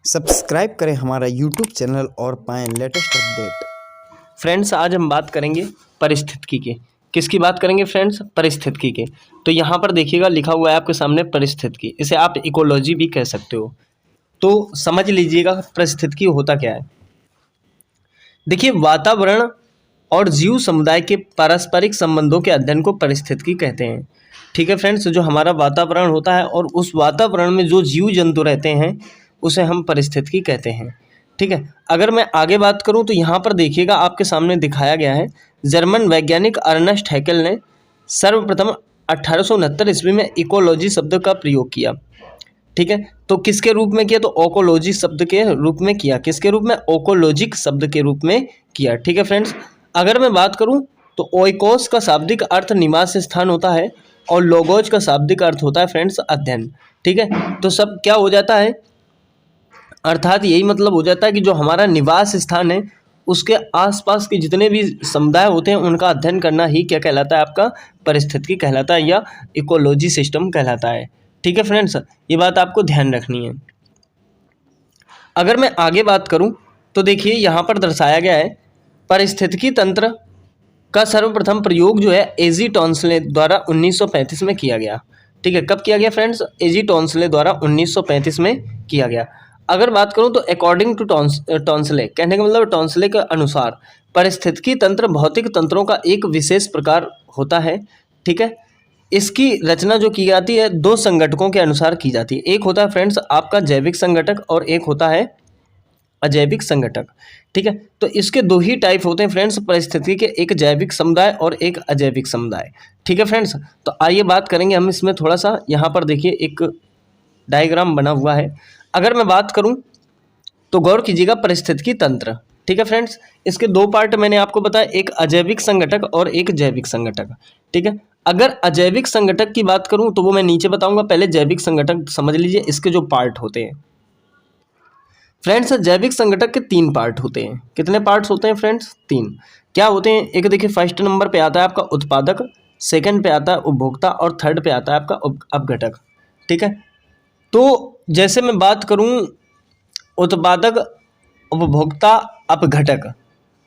Subscribe करें हमारा YouTube channel और पाएं लेटेस्ट अपडेट। फ्रेंड्स, आज हम बात करेंगे पारिस्थितिकी की। किसकी बात करेंगे फ्रेंड्स? पारिस्थितिकी के। तो यहाँ पर देखिएगा लिखा हुआ है आपके सामने पारिस्थितिकी, इसे आप इकोलॉजी भी कह सकते हो। तो समझ लीजिएगा पारिस्थितिकी होता क्या है। देखिए, वातावरण और जीव समुदाय के पारस्परिक संबंधों के अध्ययन को पारिस्थितिकी कहते हैं। ठीक है फ्रेंड्स, जो हमारा वातावरण होता है और उस वातावरण में जो जीव जंतु रहते हैं उसे हम पारिस्थितिकी कहते हैं। ठीक है, अगर मैं आगे बात करूं तो यहाँ पर देखिएगा आपके सामने दिखाया गया है, जर्मन वैज्ञानिक अर्नेस्ट हैकेल ने सर्वप्रथम 1869 ईस्वी में इकोलॉजी शब्द का प्रयोग किया। ठीक है, तो किसके रूप में किया? तो ओकोलॉजी शब्द के रूप में किया। किसके रूप में? ओकोलॉजिक शब्द के रूप में किया। ठीक है फ्रेंड्स, अगर मैं बात करूं तो ओइकोस का शाब्दिक अर्थ निवास स्थान होता है और लोगोज का शाब्दिक अर्थ होता है फ्रेंड्स अध्ययन। ठीक है, तो सब क्या हो जाता है, अर्थात यही मतलब हो जाता है कि जो हमारा निवास स्थान है उसके आसपास के जितने भी समुदाय होते हैं उनका अध्ययन करना ही क्या कहलाता है? आपका पारिस्थितिकी कहलाता है या इकोलॉजी सिस्टम कहलाता है। ठीक है फ्रेंड्स, ये बात आपको ध्यान रखनी है। अगर मैं आगे बात करूं तो देखिए यहाँ पर दर्शाया गया है, पारिस्थितिकी तंत्र का सर्वप्रथम प्रयोग जो है एजी टॉन्सले द्वारा 1935 में किया गया। ठीक है, कब किया गया फ्रेंड्स? एजी टॉन्सले द्वारा 1935 में किया गया। अगर बात करूं तो अकॉर्डिंग टू टॉन्सले, कहने का मतलब टॉन्सले के अनुसार पारिस्थितिकी तंत्र भौतिक तंत्रों का एक विशेष प्रकार होता है। ठीक है, इसकी रचना जो की जाती है दो संगठकों के अनुसार की जाती है। एक होता है फ्रेंड्स आपका जैविक संगठक और एक होता है अजैविक संगठक। ठीक है, तो इसके दो ही टाइप होते हैं फ्रेंड्स पारिस्थितिकी के, एक जैविक समुदाय और एक अजैविक समुदाय। ठीक है फ्रेंड्स, तो आइए बात करेंगे हम इसमें थोड़ा सा। यहाँ पर देखिए एक डायग्राम बना हुआ है। अगर मैं बात करूं तो गौर कीजिएगा पारिस्थितिकी तंत्र। ठीक है फ्रेंड्स, इसके दो पार्ट मैंने आपको बताया, एक अजैविक संगठक और एक जैविक संगठक। ठीक है, अगर अजैविक संगठक की बात करूं तो वो मैं नीचे बताऊंगा, पहले जैविक संगठक समझ लीजिए। इसके जो पार्ट होते हैं फ्रेंड्स, जैविक संगठक के तीन पार्ट होते हैं। कितने पार्ट्स होते हैं फ्रेंड्स? तीन। क्या होते हैं? एक देखिए फर्स्ट नंबर पे आता है आपका उत्पादक, सेकंड पे आता है उपभोक्ता और थर्ड पे आता है आपका अपघटक। ठीक है, तो जैसे मैं बात करूं उत्पादक, उपभोक्ता, अपघटक।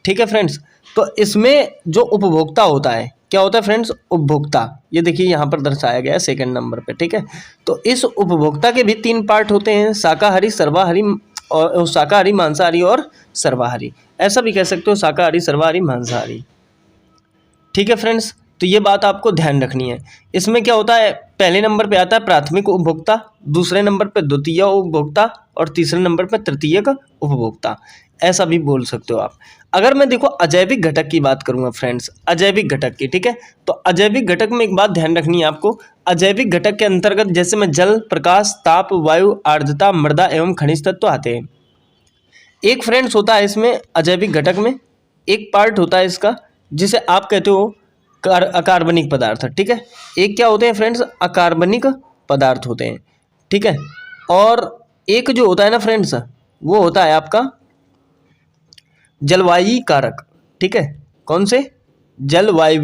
ठीक है फ्रेंड्स, तो इसमें जो उपभोक्ता होता है क्या होता है फ्रेंड्स? उपभोक्ता। ये देखिए यहाँ पर दर्शाया गया है सेकंड नंबर पे। ठीक है, तो इस उपभोक्ता के भी तीन पार्ट होते हैं, शाकाहारी, सर्वाहारी और शाकाहारी, मांसाहारी और सर्वाहारी। ऐसा भी कह सकते हो शाकाहारी, सर्वाहारी, मांसाहारी। ठीक है फ्रेंड्स, तो ये बात आपको ध्यान रखनी है। इसमें क्या होता है, पहले नंबर पे आता है प्राथमिक उपभोक्ता, दूसरे नंबर पे द्वितीय उपभोक्ता और तीसरे नंबर पे तृतीयक उपभोक्ता। ऐसा भी बोल सकते हो आप। अगर मैं देखो अजैविक घटक की बात करूंगा फ्रेंड्स, अजैविक घटक की। ठीक है, तो अजैविक घटक में एक बात ध्यान रखनी है आपको। अजैविक घटक के अंतर्गत जैसे में जल, प्रकाश, ताप, वायु, आर्द्रता, मृदा एवं खनिज तत्व आते हैं। एक फ्रेंड्स होता है इसमें अजैविक घटक में एक पार्ट होता है इसका जिसे आप कहते हो अकार्बनिक पदार्थ। ठीक है, एक क्या होते हैं फ्रेंड्स? अकार्बनिक पदार्थ होते हैं। ठीक है, और एक जो होता है ना फ्रेंड्स वो होता है आपका जलवायु कारक। ठीक है, कौन से? जलवायु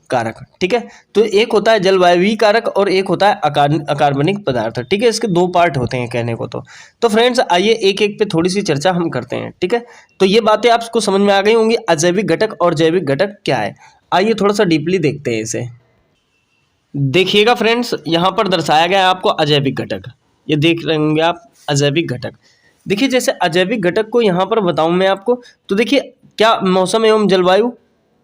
कारक। ठीक है, तो एक होता है जलवायु कारक और एक होता है अकार्बनिक पदार्थ। ठीक है, इसके दो पार्ट होते हैं कहने को तो फ्रेंड्स आइए एक एक पे थोड़ी सी चर्चा हम करते हैं। ठीक है, तो ये बातें आपको समझ में आ गई होंगी, अजैविक घटक और जैविक घटक क्या है। आइए थोड़ा सा डीपली देखते हैं इसे। देखिएगा फ्रेंड्स, यहाँ पर दर्शाया गया है आपको अजैविक घटक। ये देख रहे होंगे आप अजैविक घटक। देखिए जैसे अजैविक घटक को यहाँ पर बताऊँ मैं आपको, तो देखिए क्या मौसम एवं जलवायु।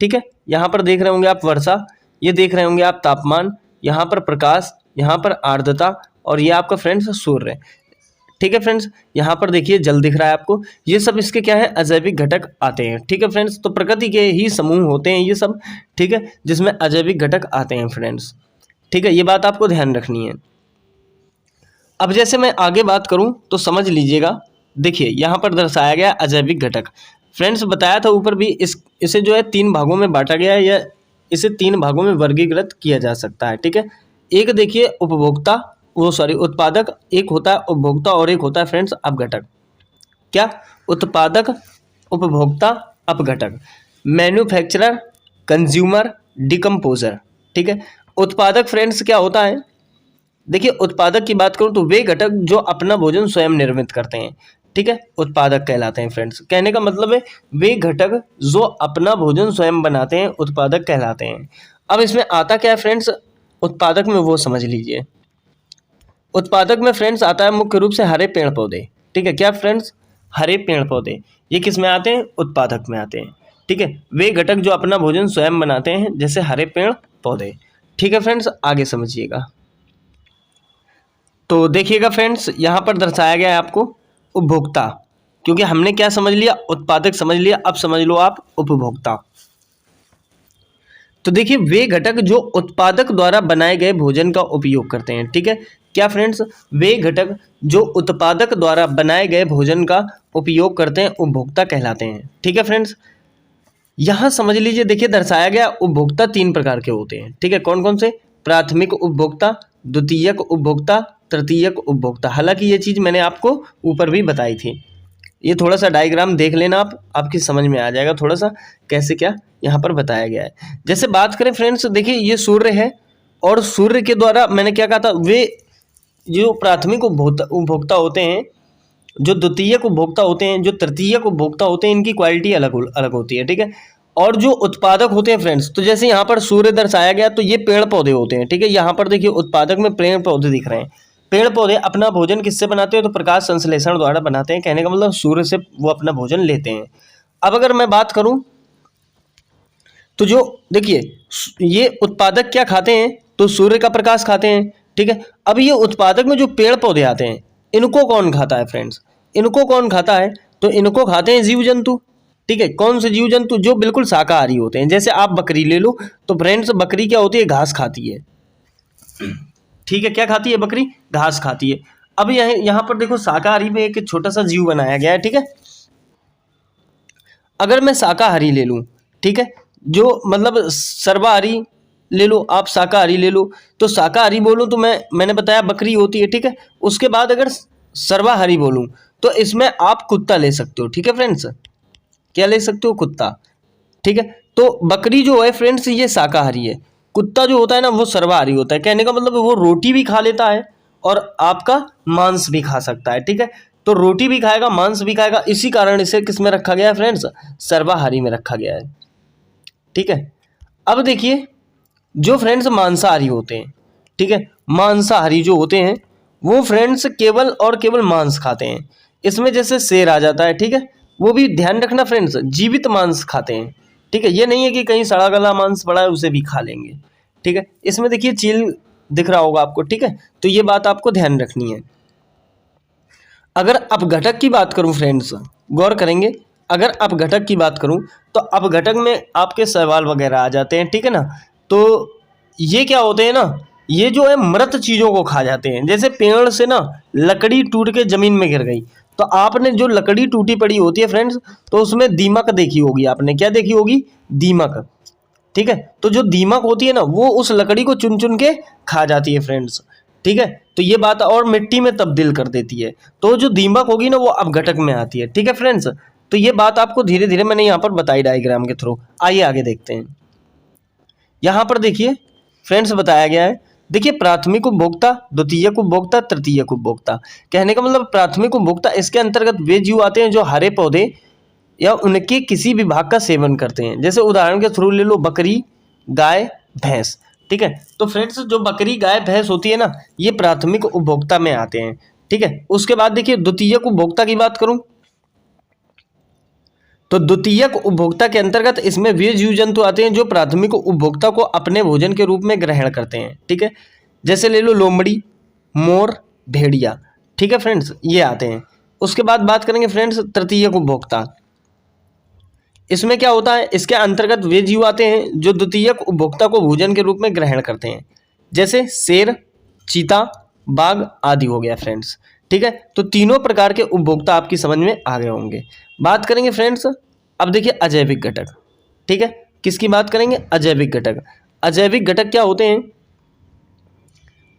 ठीक है, यहाँ पर देख रहे होंगे आप वर्षा, ये देख रहे होंगे आप तापमान, यहाँ पर प्रकाश, यहाँ पर आर्द्रता और ये आपका फ्रेंड्स सूर्य। ठीक है फ्रेंड्स, यहाँ पर देखिए जल दिख रहा है आपको। ये सब इसके क्या है? अजैविक घटक आते हैं। ठीक है फ्रेंड्स, तो प्रकृति के ही समूह होते हैं ये सब। ठीक है, जिसमें अजैविक घटक आते हैं फ्रेंड्स। ठीक है, ये बात आपको ध्यान रखनी है। अब जैसे मैं आगे बात करूं तो समझ लीजिएगा, देखिए यहाँ पर दर्शाया गया अजैविक घटक। फ्रेंड्स बताया था ऊपर भी इसे जो है तीन भागों में बांटा गया है या इसे तीन भागों में वर्गीकृत किया जा सकता है। ठीक है, एक देखिए उपभोक्ता, उत्पादक, एक होता है उपभोक्ता और एक होता है फ्रेंड्स अपघटक। क्या? उत्पादक, उपभोक्ता, अपघटक। Manufacturer, consumer, decomposer. ठीक है, उत्पादक फ्रेंड्स क्या होता है? देखिए उत्पादक की बात करूं तो वे घटक जो अपना भोजन स्वयं निर्मित करते हैं। ठीक है, उत्पादक कहलाते हैं फ्रेंड्स। कहने का मतलब है वे घटक जो अपना भोजन स्वयं बनाते हैं उत्पादक कहलाते हैं। अब इसमें आता क्या है फ्रेंड्स, उत्पादक में वो समझ लीजिए। उत्पादक में फ्रेंड्स आता है मुख्य रूप से हरे पेड़ पौधे। ठीक है, क्या फ्रेंड्स, हरे पेड़ पौधे, ये किस में आते हैं, उत्पादक में आते हैं। ठीक है, वे घटक जो अपना भोजन स्वयं बनाते हैं जैसे हरे पेड़ पौधे। ठीक है फ्रेंड्स, आगे समझिएगा। तो देखिएगा फ्रेंड्स, यहाँ पर दर्शाया गया है आपको उपभोक्ता, क्योंकि हमने क्या समझ लिया, उत्पादक समझ लिया, अब समझ लो आप उपभोक्ता। तो देखिए वे घटक जो उत्पादक द्वारा बनाए गए भोजन का उपयोग करते हैं। ठीक है, क्या फ्रेंड्स, वे घटक जो उत्पादक द्वारा बनाए गए भोजन का उपयोग करते हैं उपभोक्ता कहलाते हैं। ठीक है फ्रेंड्स, यहाँ समझ लीजिए, देखिए दर्शाया गया उपभोक्ता 3 प्रकार के होते हैं। ठीक है, कौन कौन से, प्राथमिक उपभोक्ता, द्वितीयक उपभोक्ता, तृतीयक उपभोक्ता। हालांकि ये चीज़ मैंने आपको ऊपर भी बताई थी, ये थोड़ा सा डायग्राम देख लेना आप, आपकी समझ में आ जाएगा थोड़ा सा कैसे क्या यहाँ पर बताया गया है। जैसे बात करें फ्रेंड्स, देखिए ये सूर्य है और सूर्य के द्वारा मैंने क्या कहा था, वे जो प्राथमिक उपभोक्ता होते हैं, जो द्वितीयक उपभोक्ता होते हैं, जो तृतीयक उपभोक्ता होते हैं, इनकी क्वालिटी अलग अलग होती है। ठीक है, और जो उत्पादक होते हैं फ्रेंड्स, तो जैसे यहाँ पर सूर्य दर्शाया गया तो ये पेड़ पौधे होते हैं। ठीक है, यहाँ पर देखिए उत्पादक में पेड़ पौधे दिख रहे हैं। पेड़ पौधे अपना भोजन किससे बनाते हैं, तो प्रकाश संश्लेषण द्वारा बनाते हैं। कहने का मतलब सूर्य से वो अपना भोजन लेते हैं। अब अगर मैं बात करूं तो जो देखिए ये उत्पादक क्या खाते हैं, तो सूर्य का प्रकाश खाते हैं। ठीक है, अब ये उत्पादक में जो पेड़ पौधे आते हैं, इनको कौन खाता है फ्रेंड्स, इनको कौन खाता है, तो इनको खाते हैं जीव जंतु। ठीक है, कौन से जीव जंतु, जो बिल्कुल शाकाहारी होते हैं। जैसे आप बकरी ले लो, तो फ्रेंड्स बकरी क्या होती है, घास खाती है। ठीक है, क्या खाती है, बकरी घास खाती है। अब यहाँ पर देखो शाकाहारी में एक छोटा सा जीव बनाया गया है। ठीक है, अगर मैं शाकाहारी ले लूँ, ठीक है, जो मतलब सर्वाहारी ले लो, आप शाकाहारी ले लो, तो शाकाहारी बोलूँ तो मैंने बताया बकरी होती है। ठीक है, उसके बाद अगर सर्वाहारी बोलूँ तो इसमें आप कुत्ता ले सकते हो। ठीक है फ्रेंड्स, क्या ले सकते हो, कुत्ता। ठीक है, तो बकरी जो है फ्रेंड्स ये शाकाहारी है, कुत्ता जो होता है ना वो सर्वाहारी होता है। कहने का मतलब वो रोटी भी खा लेता है और आपका मांस भी खा सकता है। ठीक है, तो रोटी भी खाएगा, मांस भी खाएगा, इसी कारण इसे किस में रखा गया है फ्रेंड्स, सर्वाहारी में रखा गया है। ठीक है, अब देखिए जो फ्रेंड्स मांसाहारी होते हैं, ठीक है, मांसाहारी जो होते हैं वो फ्रेंड्स केवल और केवल मांस खाते हैं। इसमें जैसे शेर आ जाता है। ठीक है, वो भी ध्यान रखना फ्रेंड्स, जीवित मांस खाते हैं। ठीक है, ये नहीं है कि कहीं सड़ा गला मांस पड़ा है उसे भी खा लेंगे। ठीक है, इसमें देखिए चील दिख रहा होगा आपको। ठीक है, तो ये बात आपको ध्यान रखनी है। अगर अपघटक की बात करूं फ्रेंड्स, गौर करेंगे, अगर अपघटक की बात करूं तो अपघटक में आपके सवाल वगैरह आ जाते हैं। ठीक है ना, तो ये क्या होते हैं ना, ये जो है मृत चीज़ों को खा जाते हैं। जैसे पेड़ से ना लकड़ी टूट के ज़मीन में गिर गई, तो आपने जो लकड़ी टूटी पड़ी होती है फ्रेंड्स, तो उसमें दीमक देखी होगी आपने, क्या देखी होगी, दीमक। ठीक है, तो जो दीमक होती है ना वो उस लकड़ी को चुन चुन के खा जाती है फ्रेंड्स। ठीक है, तो ये बात, और मिट्टी में तब्दील कर देती है, तो जो दीमक होगी ना वो अपघटक में आती है। ठीक है फ्रेंड्स, तो ये बात आपको धीरे धीरे मैंने यहाँ पर बताई डायग्राम के थ्रू। आइए आगे देखते हैं। यहाँ पर देखिए फ्रेंड्स बताया गया है, देखिए प्राथमिक उपभोक्ता, द्वितीयक उपभोक्ता, तृतीयक उपभोक्ता। कहने का मतलब प्राथमिक उपभोक्ता, इसके अंतर्गत वे जीव आते हैं जो हरे पौधे या उनके किसी भी भाग का सेवन करते हैं। जैसे उदाहरण के थ्रू ले लो बकरी, गाय, भैंस। ठीक है, तो फ्रेंड्स जो बकरी, गाय, भैंस होती है ना, ये प्राथमिक उपभोक्ता में आते हैं। ठीक है, उसके बाद देखिए द्वितीयक उपभोक्ता की बात करूं तो द्वितीयक उपभोक्ता के अंतर्गत इसमें वे जीव जंतु आते हैं जो प्राथमिक उपभोक्ता को अपने भोजन के रूप में ग्रहण करते हैं। ठीक है, जैसे ले लो लोमड़ी, मोर, भेड़िया। ठीक है फ्रेंड्स, ये आते हैं। उसके बाद बात करेंगे फ्रेंड्स तृतीयक उपभोक्ता। इसमें क्या होता है, इसके अंतर्गत वे जीव आते हैं जो द्वितीयक उपभोक्ता को भोजन के रूप में ग्रहण करते हैं। जैसे शेर, चीता, बाघ आदि हो गया फ्रेंड्स। ठीक है, तो तीनों प्रकार के उपभोक्ता आपकी समझ में आ गए होंगे। बात करेंगे फ्रेंड्स, अब देखिए अजैविक घटक। ठीक है, किसकी बात करेंगे, अजैविक घटक। अजैविक घटक क्या होते हैं,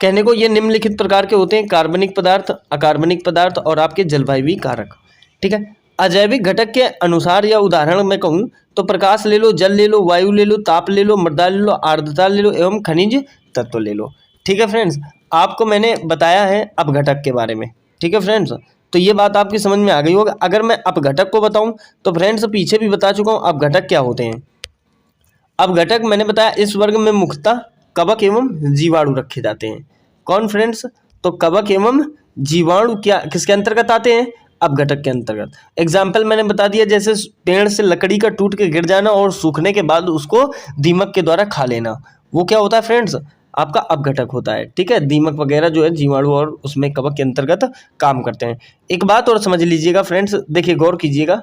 कहने को ये निम्नलिखित प्रकार के होते हैं, कार्बनिक पदार्थ, अकार्बनिक पदार्थ और आपके जलवायु कारक। ठीक है, अजैविक घटक के अनुसार या उदाहरण में कहूँ तो प्रकाश ले लो, जल ले लो, वायु ले लो, ताप ले लो, मृदा ले लो, आर्द्रता ले लो एवं खनिज तत्व ले लो। ठीक है फ्रेंड्स, आपको मैंने बताया है अपघटक के बारे में। ठीक है फ्रेंड्स, तो ये बात आपकी समझ में आ गई होगी। अगर मैं अपघटक को बताऊं तो फ्रेंड्स पीछे भी बता चुका हूं अपघटक क्या होते हैं। अपघटक मैंने बताया इस वर्ग में मुख्यतः कवक एवं जीवाणु रखे जाते हैं। कौन फ्रेंड्स? तो कवक एवं जीवाणु क्या किसके अंतर्गत आते हैं? अपघटक के अंतर्गत। एग्जाम्पल मैंने बता दिया, जैसे पेड़ से लकड़ी का टूट के गिर जाना और सूखने के बाद उसको दीमक के द्वारा खा लेना, वो क्या होता है फ्रेंड्स? आपका अपघटक होता है। ठीक है, दीमक वगैरह जो है जीवाणु और उसमें कवक के अंतर्गत काम करते हैं। एक बात और समझ लीजिएगा फ्रेंड्स, देखिए गौर कीजिएगा,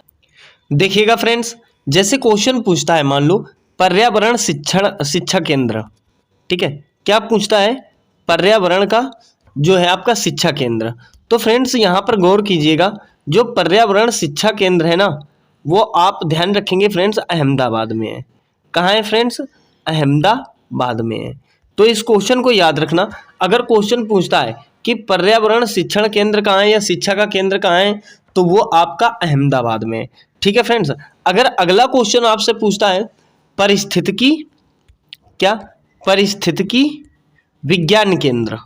देखिएगा फ्रेंड्स, जैसे क्वेश्चन पूछता है, मान लो पर्यावरण शिक्षा केंद्र, ठीक है, क्या पूछता है? पर्यावरण का जो है आपका शिक्षा केंद्र। तो फ्रेंड्स यहाँ पर गौर कीजिएगा, जो पर्यावरण शिक्षा केंद्र है ना, वो आप ध्यान रखेंगे फ्रेंड्स अहमदाबाद में है। कहाँ है फ्रेंड्स? अहमदाबाद में है। तो इस क्वेश्चन को याद रखना, अगर क्वेश्चन पूछता है कि पर्यावरण शिक्षण केंद्र कहाँ है या शिक्षा का केंद्र कहाँ है, तो वो आपका अहमदाबाद में है। ठीक है फ्रेंड्स, अगर अगला क्वेश्चन आपसे पूछता है पारिस्थितिकी, क्या? पारिस्थितिकी विज्ञान केंद्र,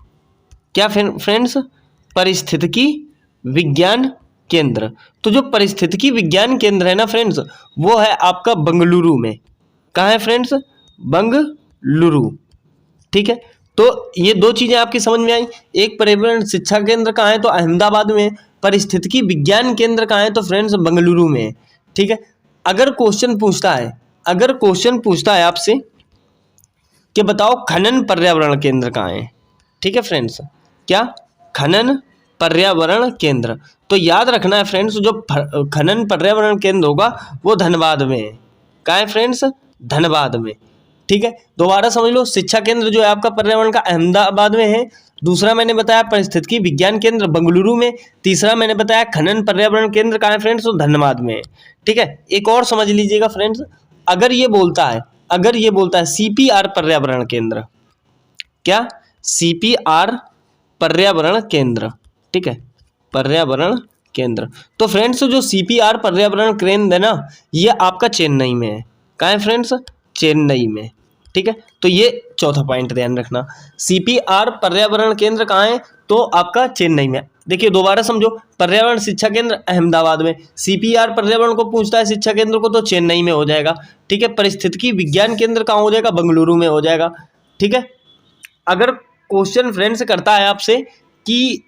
क्या फ्रेंड्स? पारिस्थितिकी विज्ञान केंद्र। तो जो पारिस्थितिकी विज्ञान केंद्र है ना फ्रेंड्स, वो है आपका बेंगलुरु में। कहाँ है फ्रेंड्स? बेंगलुरु। ठीक है, तो ये दो चीजें आपकी समझ में आई। एक पर्यावरण शिक्षा केंद्र कहाँ है? तो अहमदाबाद में। पारिस्थितिकी विज्ञान केंद्र कहाँ है? तो फ्रेंड्स बेंगलुरु में। ठीक है, अगर क्वेश्चन पूछता है आपसे कि बताओ खनन पर्यावरण केंद्र कहाँ है, ठीक है फ्रेंड्स, क्या? खनन पर्यावरण केंद्र। तो याद रखना है फ्रेंड्स, जो खनन पर्यावरण केंद्र होगा वो धनबाद में है। कहाँ है फ्रेंड्स? धनबाद में। ठीक है, दोबारा समझ लो, शिक्षा केंद्र जो है आपका पर्यावरण का अहमदाबाद में है। दूसरा मैंने बताया पारिस्थितिकी विज्ञान केंद्र बेंगलुरु में। तीसरा मैंने बताया खनन पर्यावरण केंद्र कहाँ है फ्रेंड्स? तो धनबाद में है। ठीक है, एक और समझ लीजिएगा फ्रेंड्स, अगर ये बोलता है CPR पर्यावरण केंद्र, क्या? CPR पर्यावरण केंद्र, ठीक है, पर्यावरण केंद्र। तो फ्रेंड्स जो CPR पर्यावरण केंद्र है ना, ये आपका चेन्नई में है। कहाँ है फ्रेंड्स? चेन्नई में। ठीक है, तो ये चौथा पॉइंट ध्यान रखना, CPR पर्यावरण केंद्र कहाँ है? तो आपका चेन्नई में। देखिए दोबारा समझो, पर्यावरण शिक्षा केंद्र अहमदाबाद में, CPR पर्यावरण को पूछता है शिक्षा केंद्र को, तो चेन्नई में हो जाएगा। ठीक है, पारिस्थितिकी विज्ञान केंद्र कहाँ हो जाएगा? बेंगलुरु में हो जाएगा। ठीक है, अगर क्वेश्चन फ्रेंड्स करता है आपसे कि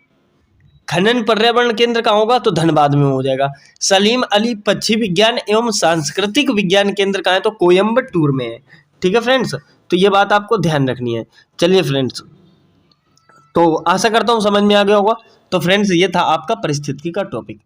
खनन पर्यावरण केंद्र कहाँ होगा, तो धनबाद में हो जाएगा। सलीम अली पक्षी विज्ञान एवं सांस्कृतिक विज्ञान केंद्र कहाँ है? तो कोयम्बटूर में है। ठीक है फ्रेंड्स, तो ये बात आपको ध्यान रखनी है। चलिए फ्रेंड्स, तो आशा करता हूँ समझ में आ गया होगा। तो फ्रेंड्स ये था आपका पारिस्थितिकी का टॉपिक।